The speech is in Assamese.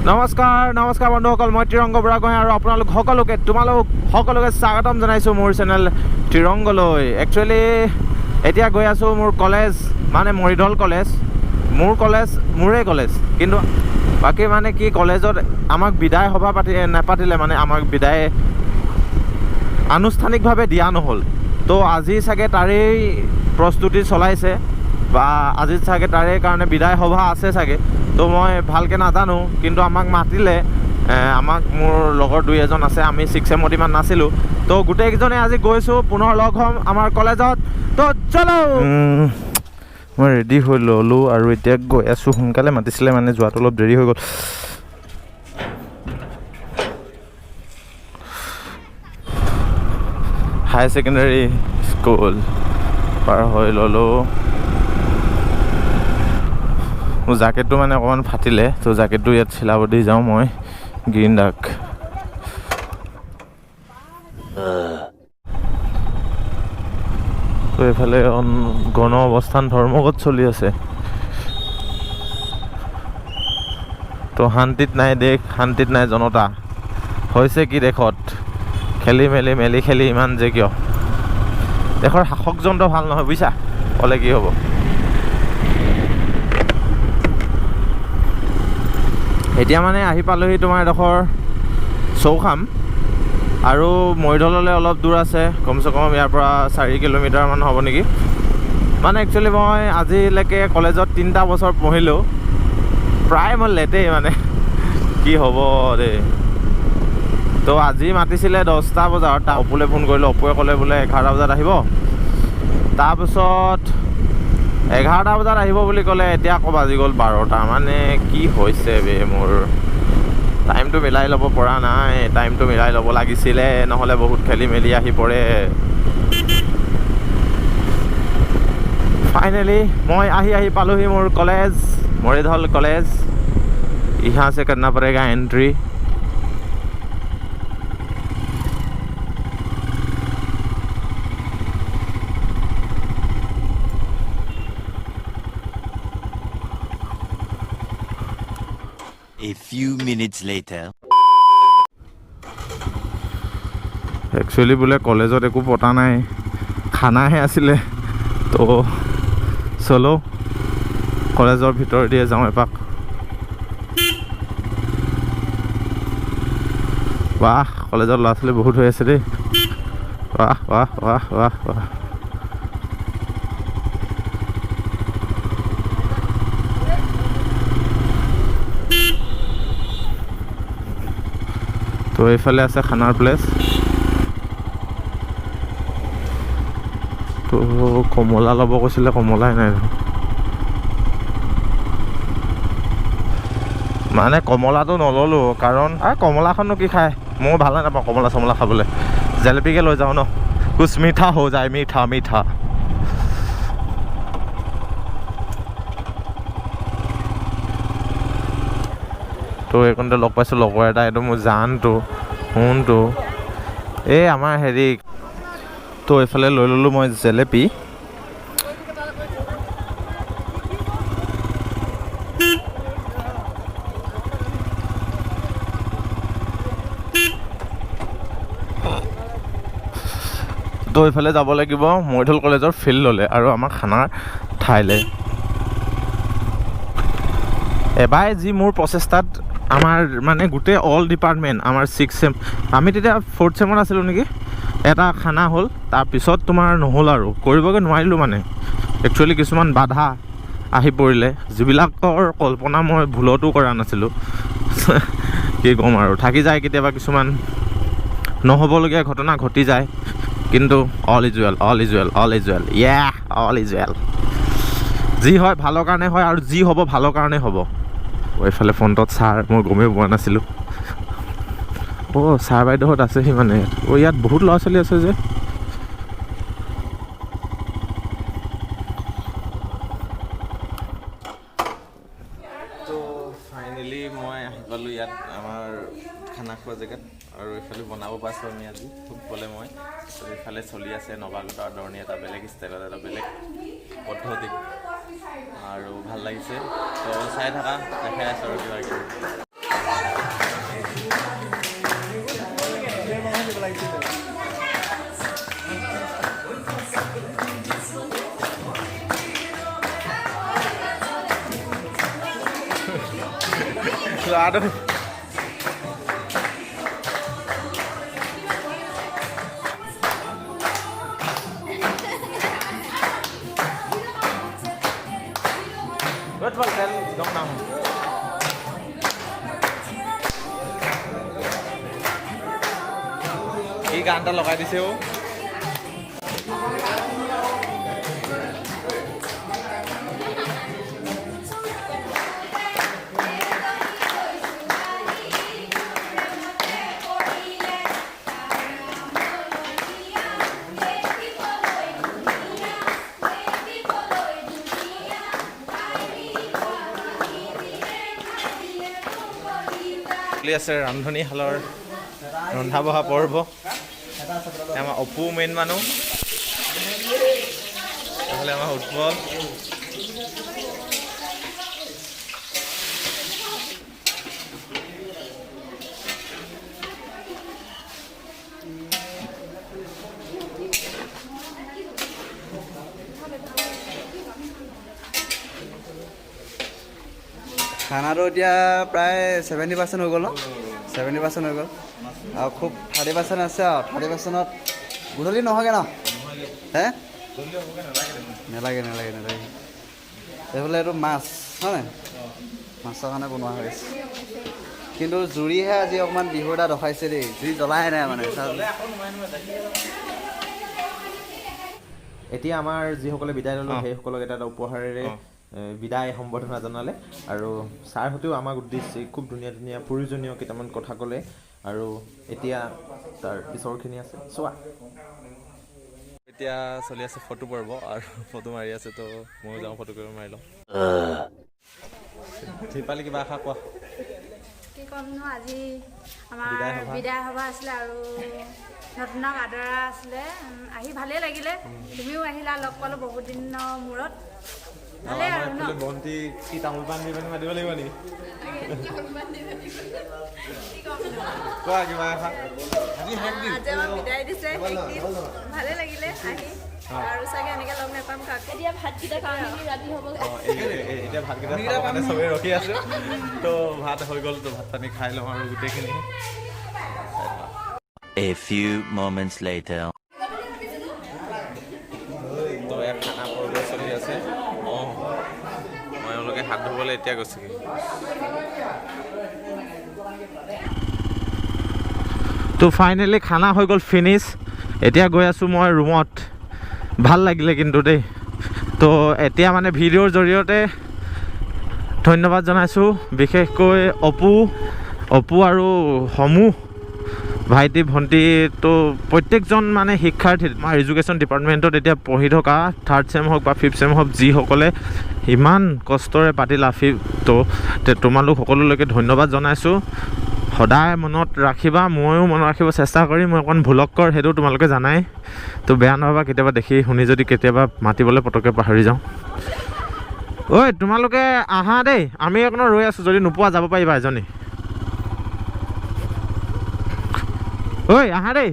নমস্কাৰ বন্ধুসকল, মই ত্ৰিৰংগ বুঢ়াগোহাঁই আৰু আপোনালোক সকলোকে স্বাগতম জনাইছোঁ মোৰ চেনেল ত্ৰিৰংগলৈ। একচুৱেলি এতিয়া গৈ আছোঁ মোৰ কলেজ, মানে মৰিধল কলেজ। মোৰে কলেজ, কিন্তু বাকী মানে কি, কলেজত আমাক বিদায় সভা নেপাতিলে, মানে আমাক বিদায় আনুষ্ঠানিকভাৱে দিয়া নহ'ল। তো আজি চাগে তাৰেই প্ৰস্তুতি চলাইছে, বা আজি চাগে তাৰে কাৰণে বিদায় সভা আছে চাগে। তো মই ভালকৈ নাজানো, কিন্তু আমাক মাতিলে। মোৰ লগৰ দুই এজন আছে, আমি 6 চেমত ইমান নাছিলোঁ। তো গোটেইকেইজনে আজি গৈছোঁ, পুনৰ লগ হ'ম আমাৰ কলেজত। তো চলো। মই ৰেডি হৈ ল'লোঁ আৰু এতিয়া গৈ আছোঁ। সোনকালে মাতিছিলে, মানে যোৱাটো অলপ দেৰি হৈ গ'ল। হাই ছেকেণ্ডাৰী স্কুল পাৰ হৈ ল'লোঁ। মোৰ জেকেটটো মানে অকণমান ফাটিলে, তো জেকেটটো ইয়াত চিলাব দি যাওঁ মই গ্ৰীণ ডাক। তো এইফালে গণ অৱস্থান ধৰ্মঘট চলি আছে। তো শান্তিত নাই দেশ, শান্তিত নাই জনতা। হৈছে কি দেশত, খেলি ইমান যে কিয়? দেশৰ শাসকযন্ত্ৰ ভাল নহয়, বুজিছা? ক'লে কি হ'ব? এতিয়া মানে আহি পালোহি তোমাৰ এডোখৰ চৌখাম, আৰু মৰিধললৈ অলপ দূৰ আছে, কমচে কম ইয়াৰ পৰা 4 কিলোমিটাৰমান হ'ব নেকি। মানে একচুৱেলি মই আজিলৈকে কলেজত 3টা বছৰ পঢ়িলোঁ, প্ৰায় মই লেটেই, মানে কি হ'ব দেই। তো আজি মাতিছিলে 10টা বজাত, অপুলে ফোন কৰিলোঁ। অপুৱে ক'লে বোলে 11টা বজাত আহিব। তাৰপিছত 11টা বজাত আহিব বুলি ক'লে, এতিয়া আকৌ বাজি গ'ল 12টা। মানে কি হৈছে বে, মোৰ টাইমটো মিলাই ল'ব পৰা নাই। টাইমটো মিলাই ল'ব লাগিছিলে, নহ'লে বহুত খেলি মেলি আহি পৰে। ফাইনেলি মই আহি পালোহি মোৰ কলেজ, মৰিধল কলেজ। यहाँ से करना पड़ेगा entry. A few minutes later. Actually বোলে কলেজত একো পতা নাই, খানাহে আছিলে। তো চলো কলেজৰ ভিতৰেদিয়ে যাওঁ এপাক। বাহ, কলেজত ল'ৰা ছোৱালী বহুত হৈ আছে দেই। বাহ বাহ বাহ বাহ বাহ। তো এইফালে আছে খানাৰ প্লেচ। তো কমলা ল'ব কৈছিলে, কমলাই নাই। মানে কমলাটো নল'লোঁ, কাৰণ কমলাখননো কি খায়, ময়ো ভালে নাপাওঁ কমলা চমলা খাবলৈ। জেলেপিকে লৈ যাওঁ ন, কুছ মিঠা হৈ যায়, মিঠা। তো এইকণতে লগ পাইছোঁ লগৰ এটা, এইটো মোৰ জানটো, শুনটো, এই আমাৰ হেৰি। তো এইফালে লৈ ল'লোঁ মই জেলেপি। তো এইফালে যাব লাগিব মৰিধল কলেজৰ ফিল্ডলৈ আৰু আমাৰ খানাৰ ঠাইলৈ। এবাৰ যি মোৰ প্ৰচেষ্টাত আমাৰ মানে গোটেই অল ডিপাৰ্টমেণ্ট, আমাৰ 6 চেম, আমি তেতিয়া 4th চেমত আছিলোঁ নেকি, এটা খানা হ'ল। তাৰপিছত তোমাৰ নহ'ল আৰু, কৰিবগৈ নোৱাৰিলোঁ। মানে একচুৱেলি কিছুমান বাধা আহি পৰিলে, যিবিলাকৰ কল্পনা মই ভুলতো কৰা নাছিলোঁ। কি ক'ম আৰু, থাকি যায় কেতিয়াবা কিছুমান নহ'বলগীয়া ঘটনা ঘটি যায়, কিন্তু অল ইজ ৱেল, যি হয় ভালৰ কাৰণে হয়, আৰু যি হ'ব ভালৰ কাৰণে হ'ব। এইফালে ফ্ৰণ্টত ছাৰ, মই গমেই পোৱা নাছিলোঁ। ছাৰ বাইদেউহঁত আছেহি মানে। ইয়াত বহুত ল'ৰা ছোৱালী আছে যে। তো ফাইনেলি মই আহি পালোঁ ইয়াত আমাৰ খানা খোৱা জেগাত, আৰু এইফালে বনাব পাইছোঁ আমি আজি ফুটবলে মই। তো এইফালে চলি আছে নৱাগত আদৰণি, এটা বেলেগ ষ্টাইলত, এটা বেলেগ পদ্ধতিত, আৰু ভাল লাগিছে। তো চাই থাকা, দেখাই আছোঁ আৰু কিবা কিবি। যোৱাটো এই গানটা লগাই দিছে ও আছে ৰান্ধনীশালৰ ৰন্ধা বঢ়া পৰ্ব আমাৰ অপু মেইন মানুহ নহ'লে আমাৰ উৎপল খানাটো এতিয়া প্ৰায় 70% হৈ গ'ল ন 70% হৈ গ'ল আৰু খুব 30% আছে আৰু 30%ত গধূলি নহয়গৈ ন হে নালাগে এইফালে এইটো মাছ হয় নাই মাছৰ কাৰণে বনোৱা হৈ আছে কিন্তু জুৰিহে আজি অকণমান বিহু এটা দখাইছে দেই জুই জ্বলাই নাই মানে এতিয়া আমাৰ যিসকলে বিদায় ল'লোঁ সেইসকলক এটা উপহাৰেৰে বিদায় সম্বৰ্ধনা জনালে আৰু ছাৰহঁতেও আমাক উদ্দেশ্যে খুব ধুনীয়া ধুনীয়া প্ৰয়োজনীয় কেইটামান কথা ক'লে আৰু এতিয়া তাৰ পিছৰখিনি আছে চোৱা এতিয়া চলি আছে ফটো পৰ্ব আৰু ফটো মাৰি আছে তো ময়ো যাওঁ ফটো কৰিব মাৰি লওঁ দীপালি কিবা আশা কোৱা কি ক'ম ন আজি আমাৰ বিদায় সভা আছিলে আৰু নতুনক আদৰা আছিলে আহি ভালেই লাগিলে তুমিও আহিলা লগ পালোঁ বহুত দিনৰ মূৰত ভালে আৰু ন বন্তি কি তামোল পাণ দি পিনে মাতিব লাগিব নেকি কোৱা কিবা আশা আজি আমাক বিদায় দিছে ভালে লাগিলে আহি আৰু চাগে এনেকৈ লগ নাপাম কাকো এতিয়া ভাতকেইটা খাওঁ ৰাতি হ'ব এতিয়া ভাতকেইটা খাবৰ কাৰণে চবেই ৰখি আছে তো ভাত হৈ গ'ল তো ভাত পানী খাই লওঁ আৰু গোটেইখিনি A few moments later. তো ইয়াত খানা পৰ্ব চলি আছে মই এওঁলোকে হাত ধুবলৈ এতিয়া গৈছেগৈ তো ফাইনেলি খানা হৈ গ'ল ফিনিছ এতিয়া গৈ আছোঁ মই ৰুমত ভাল লাগিলে কিন্তু দেই তো এতিয়া মানে ভিডিঅ'ৰ জৰিয়তে ধন্যবাদ জনাইছোঁ বিশেষকৈ অপু আৰু সমূহ ভাইটি ভণ্টি তো প্ৰত্যেকজন মানে শিক্ষাৰ্থী আমাৰ এডুকেশ্যন ডিপাৰ্টমেণ্টত এতিয়া পঢ়ি থকা 3rd চেম হওক বা 5th চেম হওক যিসকলে ইমান কষ্টৰে পাতিলা তো তোমালোক সকলোলৈকে ধন্যবাদ জনাইছোঁ সদায় মনত ৰাখিবা ময়ো মনত ৰাখিব চেষ্টা কৰিম মই অকণ ভুলক্কৰ সেইটো তোমালোকে জানাই তো বেয়া নহ'বা কেতিয়াবা দেখি শুনি যদি কেতিয়াবা মাতিবলৈ পটককৈ পাহৰি যাওঁ ঐ তোমালোকে আহা দেই আমি অকণ ৰৈ আছোঁ যদি নোপোৱা যাব পাৰিবা এজনী ঐ আহা দেই